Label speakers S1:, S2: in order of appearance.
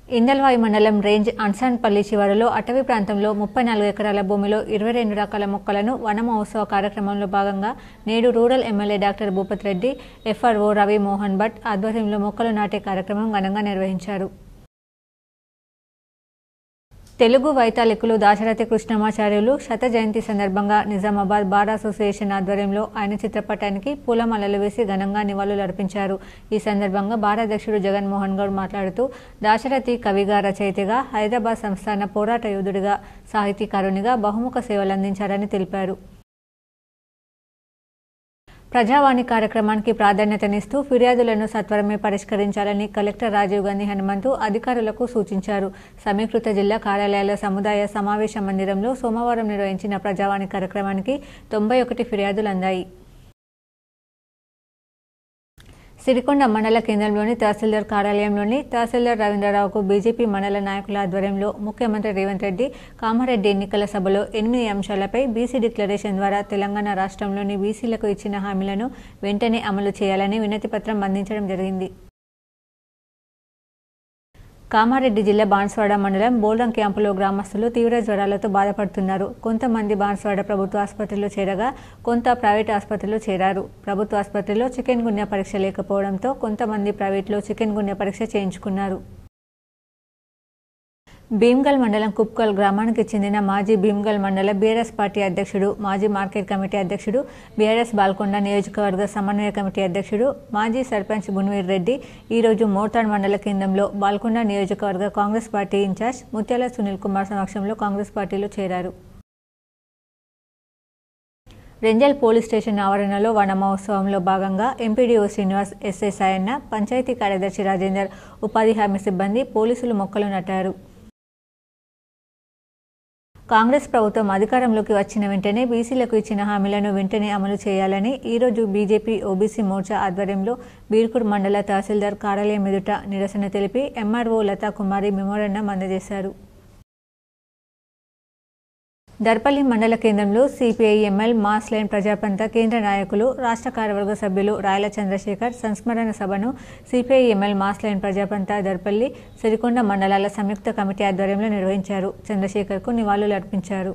S1: ఇందల్వాయి మండలం రేంజ్ అన్సాన్పల్లి శివారులో అటవీ ప్రాంతంలో 34 ఎకరాల భూమిలో 22 రకాల మొక్కలను వన మహోత్సవ కార్యక్రమంలో భాగంగా నేడు rural MLA doctor Bhupath Reddy, FRO Ravi Mohan Bhat ఆధ్వర్యంలో మొక్కలు నాటే కార్యక్రమం ఘనంగా నిర్వహించారు. తెలుగు వైతాళికులు దాశరథి కృష్ణమాచార్యులు శత జయంతి సందర్భంగా నిజామాబాద్ బార్ అసోసియేషన్ ఆధ్వర్యంలో ఆయన చిత్రపటానికి పూలమాలలు వేసి ఘనంగా నివాళులర్పించారు. ఈ సందర్భంగా బార్ అధ్యక్షుడు జగన్మోహన్ గౌడ్ మాట్లాడుతూ దాశరథి కవిగా, రచయితగా, హైదరాబాద్ సంస్థాన పోరాట యోధుడిగా, సాహితీకారునిగా బహుముఖ సేవలందించారని తెలిపారు. ప్రజావాణి కార్యక్రమానికి ప్రాధాన్యతనిస్తూ ఫిర్యాదులను సత్వరమే పరిష్కరించాలని కలెక్టర్ రాజీవ్ గాంధీ హనుమంతు అధికారులకు సూచించారు. సమీకృత జిల్లా కార్యాలయాల సముదాయ సమావేశ మందిరంలో సోమవారం నిర్వహించిన ప్రజావాణి కార్యక్రమానికి 91 ఫిర్యాదులు అందాయి. సిరికొండ మండల కేంద్రంలోని తహసీల్దార్ కార్యాలయంలోని తహసీల్దార్ రవీంద్రరావుకు బీజేపీ మండల నాయకుల ఆధ్వర్యంలో ముఖ్యమంత్రి రేవంత్ రెడ్డి, కామారెడ్డి ఎన్నికల సభలో 8 అంశాలపై బీసీ డిక్లరేషన్ ద్వారా తెలంగాణ రాష్ట్రంలోని బీసీలకు ఇచ్చిన హామీలను వెంటనే అమలు చేయాలని వినతిపత్రం అందించడం జరిగింది. కామారెడ్డి జిల్లా బాన్స్వాడ మండలం బోల్డం క్యాంపులో గ్రామస్తులు తీవ్ర జ్వరాలతో బాధపడుతున్నారు. కొంతమంది బాన్స్వాడ ప్రభుత్వ ఆసుపత్రిలో చేరగా కొంత ప్రైవేట్ ఆసుపత్రిలో చేరారు. ప్రభుత్వ ఆసుపత్రిలో చికెన్ గున్యా పరీక్ష లేకపోవడంతో కొంతమంది ప్రైవేట్లో చికెన్ గున్యా పరీక్ష చేయించుకున్నారు. భీమ్గల్ మండలం కుప్కల్ గ్రామానికి చెందిన మాజీ భీమ్గల్ మండల బీఆర్ఎస్ పార్టీ అధ్యక్షుడు, మాజీ మార్కెట్ కమిటీ అధ్యక్షుడు, బీఆర్ఎస్ బాల్కొండ నియోజకవర్గ సమన్వయ కమిటీ అధ్యక్షుడు, మాజీ సర్పంచ్ గున్వీర్ రెడ్డి ఈరోజు మోర్తాడ్ మండల కేంద్రంలో బాల్కొండ నియోజకవర్గ కాంగ్రెస్ పార్టీ ఇన్ఛార్జ్ ముత్యాల సునీల్ కుమార్ సమక్షంలో కాంగ్రెస్ పార్టీలో చేరారు. రెంజల్ పోలీస్ స్టేషన్ ఆవరణలో వన మహోత్సవంలో భాగంగా ఎంపీడీఓ శ్రీనివాస్, ఎస్ఐ సాయన్న, పంచాయతీ కార్యదర్శి రాజేందర్, ఉపాధి హామీ సిబ్బంది, పోలీసులు మొక్కలు నాటారు. కాంగ్రెస్ ప్రభుత్వం అధికారంలోకి వచ్చిన వెంటనే బీసీలకు ఇచ్చిన హామీలను వెంటనే అమలు చేయాలని ఈరోజు బీజేపీ ఓబీసీ మోర్చా ఆధ్వర్యంలో బీర్కూర్ మండల తహసీల్దార్ కార్యాలయం ఎదుట నిరసన తెలిపి ఎంఆర్ఓ లతా కుమారి మెమోరాండం అందజేశారు. దర్పల్లి మండల కేంద్రంలో సిపిఐ ఎంఎల్ మాస్ లైన్ ప్రజాపంత కేంద్ర నాయకులు, రాష్ట్ర కార్యవర్గ సభ్యులు రాయల చంద్రశేఖర్ సంస్మరణ సభను CPI ML mass line ప్రజాపంత Darpalli, Sirikonda మండలాల సంయుక్త కమిటీ ఆధ్వర్యంలో నిర్వహించారు. చంద్రశేఖర్కు నివాళులు అర్పించారు.